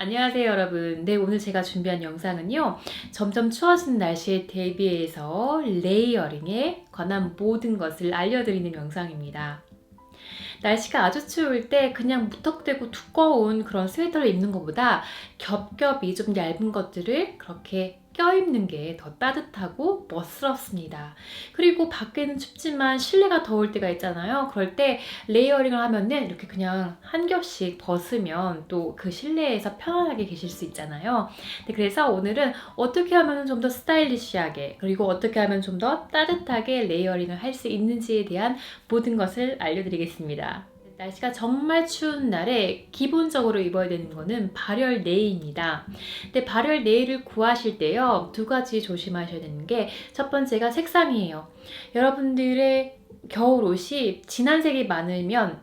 안녕하세요 여러분. 네, 오늘 제가 준비한 영상은요, 점점 추워지는 날씨에 대비해서 레이어링에 관한 모든 것을 알려드리는 영상입니다. 날씨가 아주 추울 때 그냥 무턱대고 두꺼운 그런 스웨터를 입는 것보다 겹겹이 좀 얇은 것들을 그렇게 껴입는 게 더 따뜻하고 멋스럽습니다. 그리고 밖에는 춥지만 실내가 더울 때가 있잖아요. 그럴 때 레이어링을 하면은 이렇게 그냥 한 겹씩 벗으면 또 그 실내에서 편안하게 계실 수 있잖아요. 네, 그래서 오늘은 어떻게 하면 좀 더 스타일리시하게, 그리고 어떻게 하면 좀 더 따뜻하게 레이어링을 할 수 있는지에 대한 모든 것을 알려드리겠습니다. 날씨가 정말 추운 날에 기본적으로 입어야 되는 거는 발열 네일입니다. 근데 발열 네일을 구하실 때요, 두 가지 조심하셔야 되는 게, 첫 번째가 색상이에요. 여러분들의 겨울 옷이 진한 색이 많으면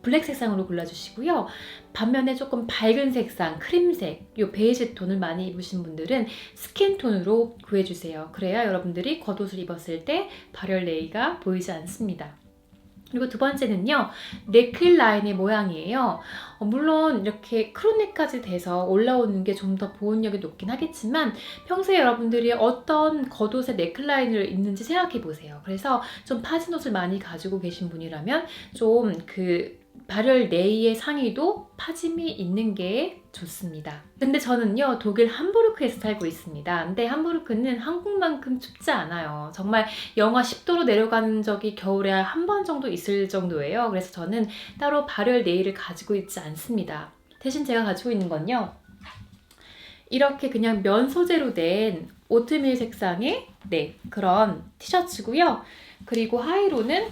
블랙 색상으로 골라주시고요. 반면에 조금 밝은 색상, 크림색, 요 베이지 톤을 많이 입으신 분들은 스킨톤으로 구해주세요. 그래야 여러분들이 겉옷을 입었을 때 발열 네일가 보이지 않습니다. 그리고 두 번째는요, 넥라인의 모양이에요. 물론 이렇게 크롭넥까지 돼서 올라오는 게 좀 더 보온력이 높긴 하겠지만, 평소에 여러분들이 어떤 겉옷에 넥라인을 입는지 생각해 보세요. 그래서 좀 파진 옷을 많이 가지고 계신 분이라면 좀 발열 네이의 상의도 파짐이 있는 게 좋습니다. 근데 저는요, 독일 함부르크에서 살고 있습니다. 근데 함부르크는 한국만큼 춥지 않아요. 정말 영하 10도로 내려가는 적이 겨울에 한 번 정도 있을 정도예요. 그래서 저는 따로 발열 네일을 가지고 있지 않습니다. 대신 제가 가지고 있는 건요, 이렇게 그냥 면 소재로 된 오트밀 색상의 그런 티셔츠고요. 그리고 하의로는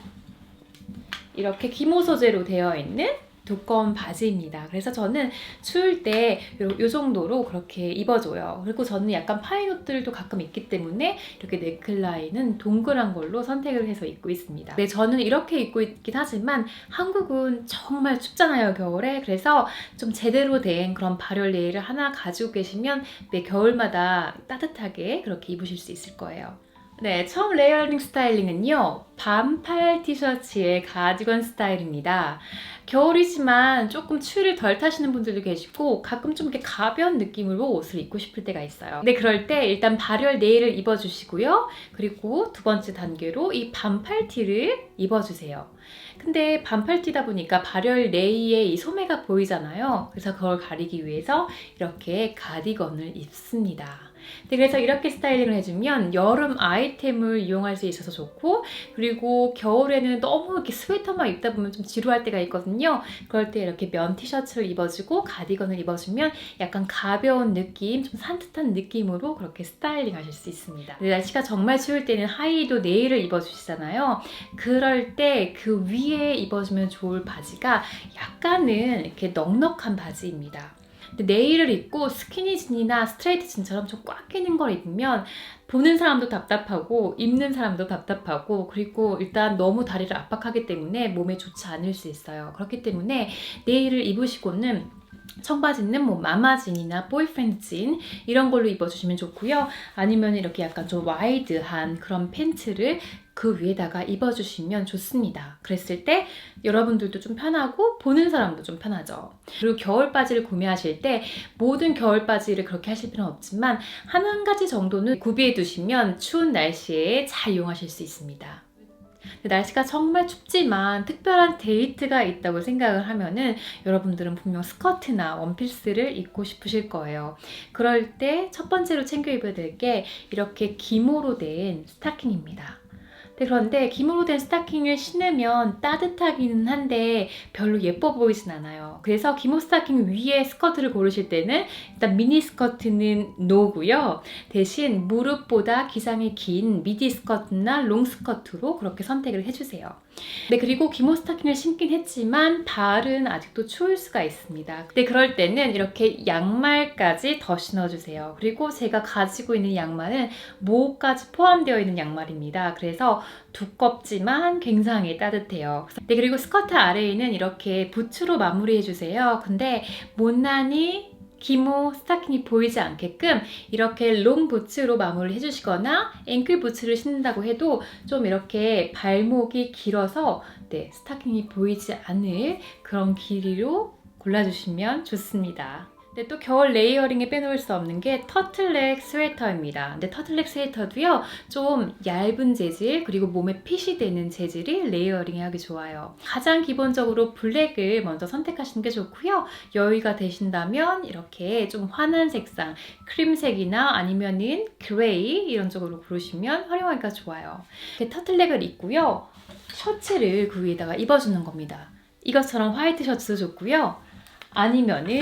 이렇게 기모 소재로 되어 있는 두꺼운 바지입니다. 그래서 저는 추울 때 요 정도로 그렇게 입어줘요. 그리고 저는 약간 파인 옷들도 가끔 입기 때문에 이렇게 넥라인은 동그란 걸로 선택을 해서 입고 있습니다. 네, 저는 이렇게 입고 있긴 하지만 한국은 정말 춥잖아요, 겨울에. 그래서 좀 제대로 된 그런 발열 네일을 하나 가지고 계시면 매 겨울마다 따뜻하게 그렇게 입으실 수 있을 거예요. 네, 처음 레이어링 스타일링은요, 반팔 티셔츠의 가디건 스타일입니다. 겨울이지만 조금 추위를 덜 타시는 분들도 계시고, 가끔 좀 이렇게 가벼운 느낌으로 옷을 입고 싶을 때가 있어요. 네, 그럴 때 일단 발열 네일을 입어주시고요. 그리고 두 번째 단계로 이 반팔 티를 입어주세요. 근데 반팔티다 보니까 발열 네이의 이 소매가 보이잖아요. 그래서 그걸 가리기 위해서 이렇게 가디건을 입습니다. 네, 그래서 이렇게 스타일링을 해주면 여름 아이템을 이용할 수 있어서 좋고, 그리고 겨울에는 너무 이렇게 스웨터만 입다 보면 좀 지루할 때가 있거든요. 그럴 때 이렇게 면 티셔츠를 입어주고 가디건을 입어주면 약간 가벼운 느낌, 좀 산뜻한 느낌으로 그렇게 스타일링 하실 수 있습니다. 근데 날씨가 정말 추울 때는 하의도 네일을 입어주시잖아요. 그럴 때 그 위에 입어주면 좋을 바지가 약간은 이렇게 넉넉한 바지입니다. 근데 네일을 입고 스키니진이나 스트레이트 진처럼 좀 꽉 끼는 걸 입으면 보는 사람도 답답하고 입는 사람도 답답하고, 그리고 일단 너무 다리를 압박하기 때문에 몸에 좋지 않을 수 있어요. 그렇기 때문에 네일을 입으시고는 청바지는 뭐 마마진이나 보이프렌드진 이런 걸로 입어주시면 좋고요. 아니면 이렇게 약간 좀 와이드한 그런 팬츠를 그 위에다가 입어주시면 좋습니다. 그랬을 때 여러분들도 좀 편하고 보는 사람도 좀 편하죠. 그리고 겨울 바지를 구매하실 때 모든 겨울 바지를 그렇게 하실 필요는 없지만 한 가지 정도는 구비해 두시면 추운 날씨에 잘 이용하실 수 있습니다. 날씨가 정말 춥지만 특별한 데이트가 있다고 생각을 하면은 여러분들은 분명 스커트나 원피스를 입고 싶으실 거예요. 그럴 때 첫 번째로 챙겨 입어야 될 게 이렇게 기모로 된 스타킹입니다. 그런데 기모로 된 스타킹을 신으면 따뜻하기는 한데 별로 예뻐 보이진 않아요. 그래서 기모 스타킹 위에 스커트를 고르실 때는 일단 미니 스커트는 노고요. 대신 무릎보다 기장이 긴 미디 스커트나 롱 스커트로 그렇게 선택을 해주세요. 네, 그리고 기모 스타킹을 신긴 했지만 발은 아직도 추울 수가 있습니다. 근데 그럴 때는 이렇게 양말까지 더 신어주세요. 그리고 제가 가지고 있는 양말은 모까지 포함되어 있는 양말입니다. 그래서 두껍지만 굉장히 따뜻해요. 네, 그리고 스커트 아래에는 이렇게 부츠로 마무리해주세요. 근데 못난이 기모 스타킹이 보이지 않게끔 이렇게 롱 부츠로 마무리를 해주시거나 앵클 부츠를 신는다고 해도 좀 이렇게 발목이 길어서 스타킹이 보이지 않을 그런 길이로 골라주시면 좋습니다. 근데 또 겨울 레이어링에 빼놓을 수 없는 게 터틀넥 스웨터입니다. 근데 터틀넥 스웨터도요, 좀 얇은 재질, 그리고 몸에 핏이 되는 재질이 레이어링에 하기 좋아요. 가장 기본적으로 블랙을 먼저 선택하시는 게 좋고요. 여유가 되신다면 이렇게 좀 환한 색상, 크림색이나 아니면은 그레이 이런 쪽으로 고르시면 활용하기가 좋아요. 이렇게 터틀넥을 입고요, 셔츠를 그 위에다가 입어주는 겁니다. 이것처럼 화이트 셔츠도 좋고요. 아니면은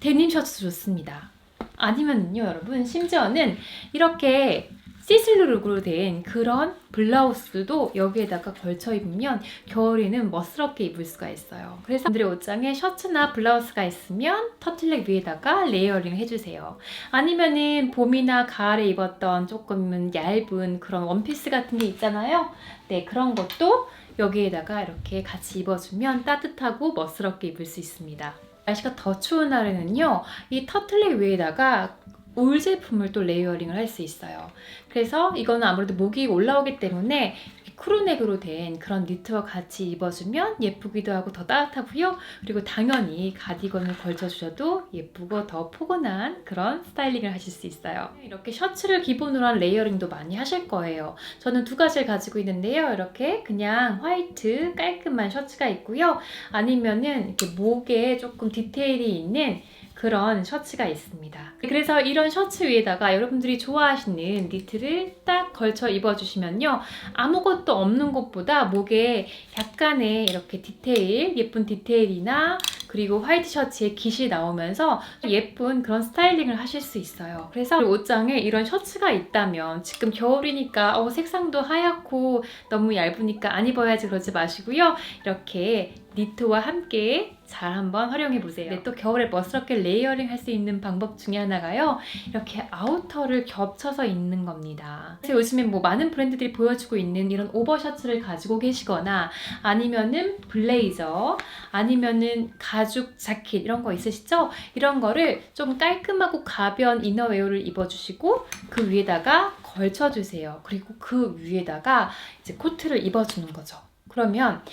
데님 셔츠도 좋습니다. 아니면요, 여러분, 심지어는 이렇게 시슬루룩으로 된 그런 블라우스도 여기에다가 걸쳐 입으면 겨울에는 멋스럽게 입을 수가 있어요. 그래서 여러분들의 옷장에 셔츠나 블라우스가 있으면 터틀넥 위에다가 레이어링 해주세요. 아니면은 봄이나 가을에 입었던 조금 얇은 그런 원피스 같은 게 있잖아요. 네, 그런 것도 여기에다가 이렇게 같이 입어주면 따뜻하고 멋스럽게 입을 수 있습니다. 날씨가 더 추운 날에는요, 이 터틀넥 위에다가 울 제품을 또 레이어링을 할 수 있어요. 그래서 이거는 아무래도 목이 올라오기 때문에 크루넥으로 된 그런 니트와 같이 입어주면 예쁘기도 하고 더 따뜻하고요. 그리고 당연히 가디건을 걸쳐주셔도 예쁘고 더 포근한 그런 스타일링을 하실 수 있어요. 이렇게 셔츠를 기본으로 한 레이어링도 많이 하실 거예요. 저는 두 가지를 가지고 있는데요. 이렇게 그냥 화이트 깔끔한 셔츠가 있고요. 아니면은 이렇게 목에 조금 디테일이 있는 그런 셔츠가 있습니다. 그래서 이런 셔츠 위에다가 여러분들이 좋아하시는 니트를 딱 걸쳐 입어주시면요, 아무것도 없는 것보다 목에 약간의 이렇게 디테일, 예쁜 디테일이나 그리고 화이트 셔츠에 깃이 나오면서 예쁜 그런 스타일링을 하실 수 있어요. 그래서 옷장에 이런 셔츠가 있다면, 지금 겨울이니까 색상도 하얗고 너무 얇으니까 안 입어야지 그러지 마시고요. 이렇게 니트와 함께 잘 한번 활용해 보세요. 네, 또 겨울에 멋스럽게 레이어링 할 수 있는 방법 중에 하나가요, 이렇게 아우터를 겹쳐서 입는 겁니다. 그래서 요즘에 많은 브랜드들이 보여주고 있는 이런 오버셔츠를 가지고 계시거나, 아니면은 블레이저, 아니면은 가죽 자켓 이런 거 있으시죠? 이런 거를 좀 깔끔하고 가벼운 이너웨어를 입어주시고 그 위에다가 걸쳐주세요. 그리고 그 위에다가 이제 코트를 입어주는 거죠. 그러면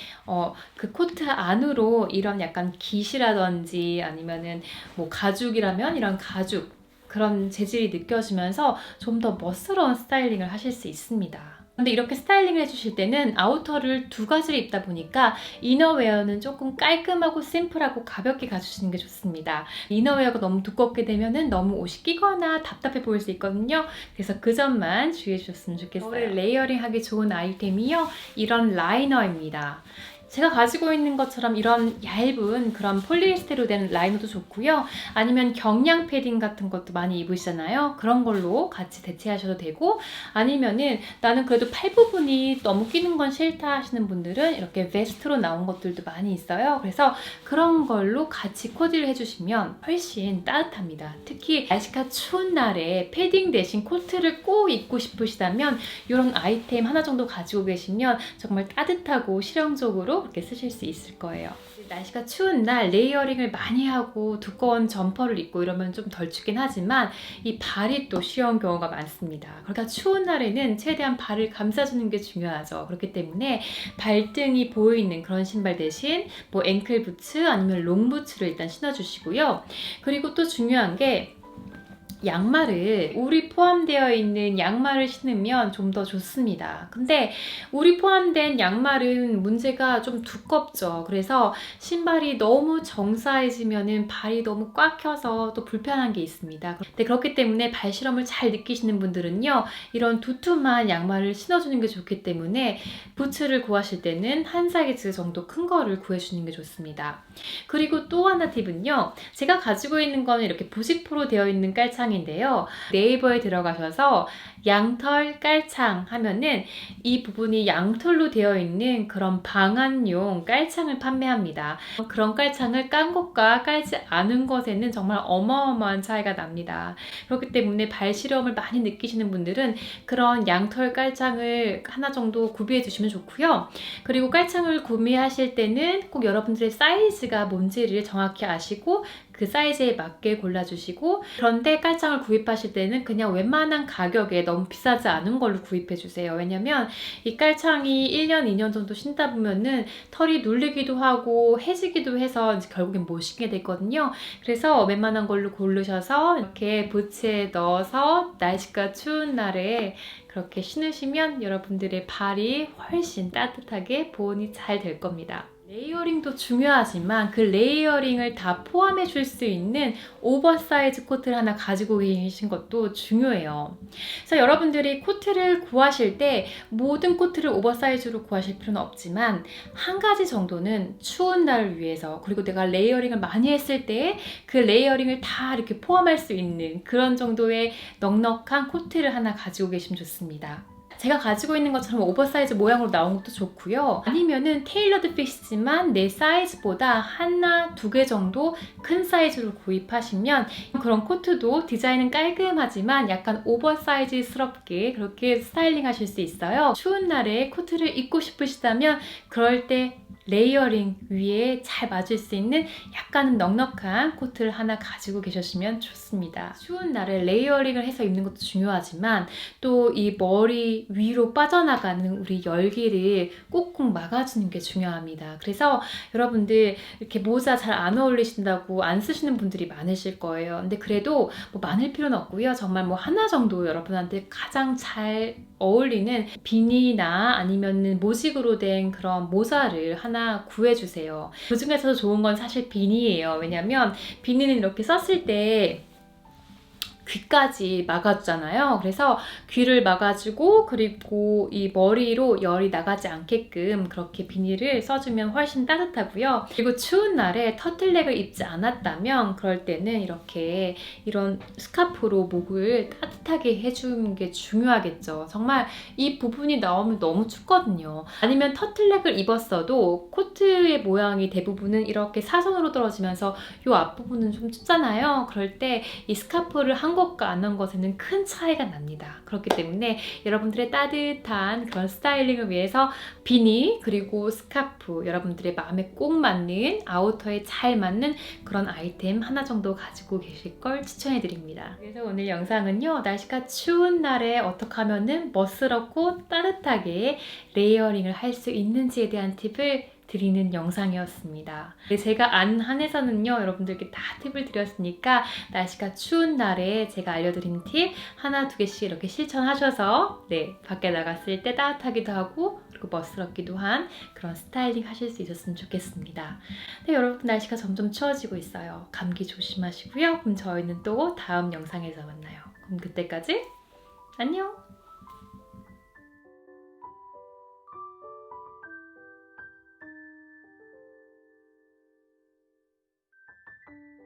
그 코트 안으로 이런 약간 깃이라든지 아니면은 가죽이라면 이런 가죽 그런 재질이 느껴지면서 좀 더 멋스러운 스타일링을 하실 수 있습니다. 근데 이렇게 스타일링을 해주실 때는 아우터를 두 가지를 입다 보니까 이너웨어는 조금 깔끔하고 심플하고 가볍게 가주시는 게 좋습니다. 이너웨어가 너무 두껍게 되면은 너무 옷이 끼거나 답답해 보일 수 있거든요. 그래서 그 점만 주의해 주셨으면 좋겠어요. 레이어링 하기 좋은 아이템이요, 이런 라이너입니다. 제가 가지고 있는 것처럼 이런 얇은 그런 폴리에스테로 된 라이너도 좋고요. 아니면 경량 패딩 같은 것도 많이 입으시잖아요. 그런 걸로 같이 대체하셔도 되고, 아니면은 나는 그래도 팔 부분이 너무 끼는 건 싫다 하시는 분들은 이렇게 베스트로 나온 것들도 많이 있어요. 그래서 그런 걸로 같이 코디를 해주시면 훨씬 따뜻합니다. 특히 날씨가 추운 날에 패딩 대신 코트를 꼭 입고 싶으시다면 이런 아이템 하나 정도 가지고 계시면 정말 따뜻하고 실용적으로 그렇게 쓰실 수 있을 거예요. 날씨가 추운 날 레이어링을 많이 하고 두꺼운 점퍼를 입고 이러면 좀 덜 춥긴 하지만 이 발이 또 시려운 경우가 많습니다. 그러니까 추운 날에는 최대한 발을 감싸주는 게 중요하죠. 그렇기 때문에 발등이 보이는 그런 신발 대신 앵클 부츠 아니면 롱 부츠를 일단 신어주시고요. 그리고 또 중요한 게 양말을, 울이 포함되어 있는 양말을 신으면 좀 더 좋습니다. 근데 울이 포함된 양말은 문제가 좀 두껍죠. 그래서 신발이 너무 정사해지면은 발이 너무 꽉 껴서 또 불편한 게 있습니다. 근데 그렇기 때문에 발시럼을 잘 느끼시는 분들은요, 이런 두툼한 양말을 신어주는 게 좋기 때문에 부츠를 구하실 때는 한 사이즈 정도 큰 거를 구해주는 게 좋습니다. 그리고 또 하나 팁은요, 제가 가지고 있는 거는 이렇게 부직포로 되어 있는 깔창인데요. 네이버에 들어가셔서 양털 깔창 하면은 이 부분이 양털로 되어 있는 그런 방한용 깔창을 판매합니다. 그런 깔창을 깐 것과 깔지 않은 것에는 정말 어마어마한 차이가 납니다. 그렇기 때문에 발시려움을 많이 느끼시는 분들은 그런 양털 깔창을 하나 정도 구비해 주시면 좋고요. 그리고 깔창을 구매하실 때는 꼭 여러분들의 사이즈가 뭔지를 정확히 아시고 그 사이즈에 맞게 골라주시고, 그런데 깔창을 구입하실 때는 그냥 웬만한 가격에 너무 비싸지 않은 걸로 구입해주세요. 왜냐면 이 깔창이 1년, 2년 정도 신다 보면은 털이 눌리기도 하고 해지기도 해서 이제 결국엔 못 신게 되거든요. 그래서 웬만한 걸로 고르셔서 이렇게 부츠에 넣어서 날씨가 추운 날에 그렇게 신으시면 여러분들의 발이 훨씬 따뜻하게 보온이 잘 될 겁니다. 레이어링도 중요하지만 그 레이어링을 다 포함해 줄 수 있는 오버사이즈 코트를 하나 가지고 계신 것도 중요해요. 그래서 여러분들이 코트를 구하실 때 모든 코트를 오버사이즈로 구하실 필요는 없지만 한 가지 정도는 추운 날을 위해서, 그리고 내가 레이어링을 많이 했을 때 그 레이어링을 다 이렇게 포함할 수 있는 그런 정도의 넉넉한 코트를 하나 가지고 계시면 좋습니다. 제가 가지고 있는 것처럼 오버사이즈 모양으로 나온 것도 좋고요. 아니면은 테일러드 핏이지만 내 사이즈보다 하나, 두 개 정도 큰 사이즈로 구입하시면 그런 코트도 디자인은 깔끔하지만 약간 오버사이즈스럽게 그렇게 스타일링 하실 수 있어요. 추운 날에 코트를 입고 싶으시다면 그럴 때 레이어링 위에 잘 맞을 수 있는 약간은 넉넉한 코트를 하나 가지고 계셨으면 좋습니다. 추운 날에 레이어링을 해서 입는 것도 중요하지만 또 이 머리 위로 빠져나가는 우리 열기를 꼭꼭 막아주는 게 중요합니다. 그래서 여러분들 이렇게 모자 잘 안 어울리신다고 안 쓰시는 분들이 많으실 거예요. 근데 그래도 뭐 많을 필요는 없고요. 정말 뭐 하나 정도 여러분한테 가장 잘 어울리는 비니나 아니면은 모직으로 된 그런 모자를 하나 구해주세요. 그 중에서도 좋은 건 사실 비니예요. 왜냐면 비니는 이렇게 썼을 때 귀까지 막아주잖아요. 그래서 귀를 막아주고 그리고 이 머리로 열이 나가지 않게끔 그렇게 비닐을 써주면 훨씬 따뜻하고요. 그리고 추운 날에 터틀넥을 입지 않았다면 그럴 때는 이렇게 이런 스카프로 목을 따뜻하게 해주는 게 중요하겠죠. 정말 이 부분이 나오면 너무 춥거든요. 아니면 터틀넥을 입었어도 코트의 모양이 대부분은 이렇게 사선으로 떨어지면서 이 앞부분은 좀 춥잖아요. 그럴 때 이 스카프를 한 것과 안 한 것에는 큰 차이가 납니다. 그렇기 때문에 여러분들의 따뜻한 그런 스타일링을 위해서 비니 그리고 스카프, 여러분들의 마음에 꼭 맞는 아우터에 잘 맞는 그런 아이템 하나 정도 가지고 계실 걸 추천해 드립니다. 그래서 오늘 영상은요, 날씨가 추운 날에 어떻게 하면은 멋스럽고 따뜻하게 레이어링을 할 수 있는지에 대한 팁을 드리는 영상이었습니다. 제가 안 한해서는요, 여러분들께 다 팁을 드렸으니까 날씨가 추운 날에 제가 알려드린 팁 하나, 두 개씩 이렇게 실천하셔서 밖에 나갔을 때 따뜻하기도 하고 그리고 멋스럽기도 한 그런 스타일링 하실 수 있었으면 좋겠습니다. 네, 여러분 날씨가 점점 추워지고 있어요. 감기 조심하시고요. 그럼 저희는 또 다음 영상에서 만나요. 그럼 그때까지 안녕!